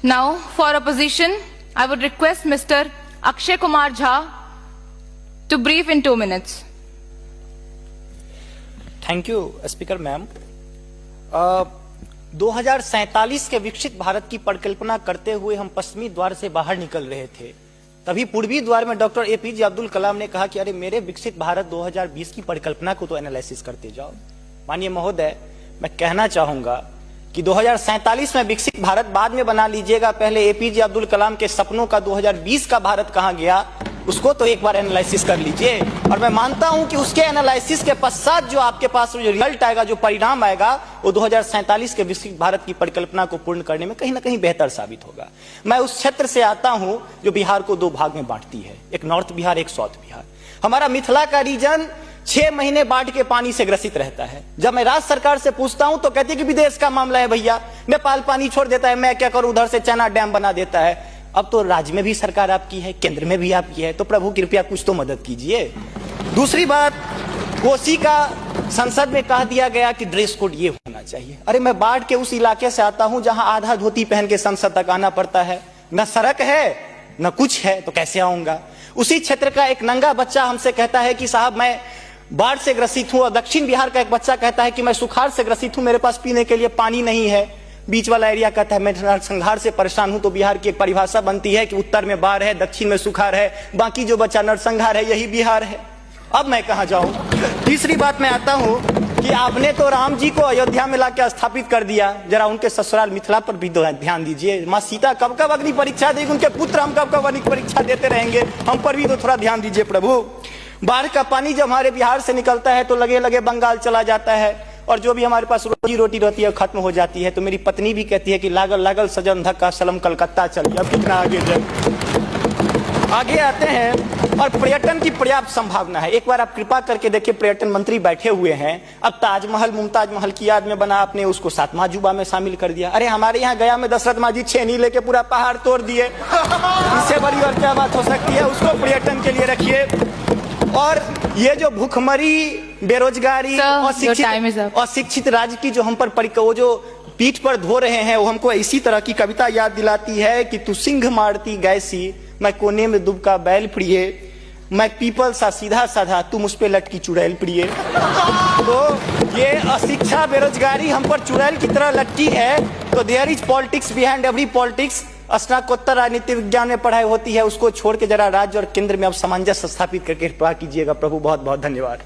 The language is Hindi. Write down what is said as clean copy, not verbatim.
Now, for opposition, I would request Mr. Akshay Kumar Jha to brief in 2 minutes. Thank you speaker ma'am. 2047 के विकसित भारत की परिकल्पना करते हुए हम पश्चिमी द्वार से बाहर निकल रहे थे, तभी पूर्वी द्वार में डॉक्टर एपीजे अब्दुल कलाम ने कहा कि अरे मेरे विकसित भारत 2020 की परिकल्पना को तो एनालिसिस करते जाओ। माननीय महोदय, मैं कहना चाहूंगा कि 2047 में विकसित भारत बाद में बना लीजिएगा, पहले एपीजे अब्दुल कलाम के सपनों का 2020 का भारत कहां गया उसको तो एक बार एनालिसिस कर लीजिए। और मैं मानता हूं कि उसके एनालिसिस के पश्चात जो आपके पास जो रिजल्ट आएगा, जो परिणाम आएगा, वो 2047 के विकसित भारत की परिकल्पना को पूर्ण करने में कहीं ना कहीं बेहतर साबित होगा। मैं उस क्षेत्र से आता हूं जो बिहार को 2 भाग में बांटती है, एक नॉर्थ बिहार, एक साउथ बिहार। हमारा मिथिला का रीजन 6 महीने बाढ़ के पानी से ग्रसित रहता है। जब मैं राज्य सरकार से पूछता हूं तो कहती है कि विदेश का मामला है भैया, नेपाल पानी छोड़ देता है, मैं क्या करूं, उधर से चैना डैम बना देता है। अब तो राज्य में भी सरकार आपकी है, केंद्र में भी आपकी है, तो प्रभु कृपया कुछ तो मदद कीजिए। दूसरी बात, कोसी का संसद में कह दिया गया कि ड्रेस कोड ये होना चाहिए। अरे मैं बाढ़ के उस इलाके से आता हूं जहां आधा धोती पहन के संसद तक आना पड़ता है, न सड़क है न कुछ है, तो कैसे आऊंगा। उसी क्षेत्र का एक नंगा बच्चा हमसे कहता है कि साहब मैं बाढ़ से ग्रसित हूं, और दक्षिण बिहार का एक बच्चा कहता है कि मैं सुखाड़ से ग्रसित हूं, मेरे पास पीने के लिए पानी नहीं है। बीच वाला एरिया कहता है मैं नरसंहार से परेशान हूं। तो बिहार की एक परिभाषा बनती है कि उत्तर में बाढ़ है, दक्षिण में सुखाड़ है, बाकी जो बचा नरसंहार है, यही बिहार है। अब मैं कहां जाऊं। तीसरी बात में आता हूं कि आपने तो राम जी को अयोध्या में लाकर स्थापित कर दिया, जरा उनके ससुराल मिथिला पर भी ध्यान दीजिए। माँ सीता कब कब अग्नि परीक्षा देगी, उनके पुत्र हम कब कब अग्नि परीक्षा देते रहेंगे, हम पर भी तो थोड़ा ध्यान दीजिए प्रभु। बाढ़ का पानी जब हमारे बिहार से निकलता है तो लगे लगे बंगाल चला जाता है, और जो भी हमारे पास रोजी रोटी रहती है खत्म हो जाती है। तो मेरी पत्नी भी कहती है कि लागल लागल सजन धक्का सलम कलकत्ता चलिए। अब कितना आगे जाए। आगे आते हैं, और पर्यटन की पर्याप्त संभावना है। एक बार आप कृपा करके देखिए, पर्यटन मंत्री बैठे हुए हैं। अब ताजमहल मुमताज महल की याद में बना, आपने उसको 7वां अजूबा में शामिल कर दिया। अरे हमारे यहाँ गया में दशरथ माझी छेनी लेके पूरा पहाड़ तोड़ दिए, इससे बड़ी और क्या बात हो सकती है। उसको पर्यटन के लिए रखिए। और ये जो भूखमरी, बेरोजगारी और शिक्षित राज्य की जो हम पर वो जो पीठ पर धो रहे हैं, वो हमको इसी तरह की कविता याद दिलाती है कि तू सिंह मारती गैसी, मैं कोने में दुबका बैल प्रिय, मैं पीपल सा सीधा साधा, तुम उस पे लटकी चुड़ैल प्रिय। तो ये अशिक्षा, बेरोजगारी हम पर चुड़ैल की तरह लटकी है। तो there is politics behind every politics. स्नातकोत्तर राजनीति विज्ञान में पढ़ाई होती है, उसको छोड़ के जरा राज्य और केंद्र में अब सामंजस्य स्थापित करके कृपा कीजिएगा प्रभु। बहुत बहुत धन्यवाद।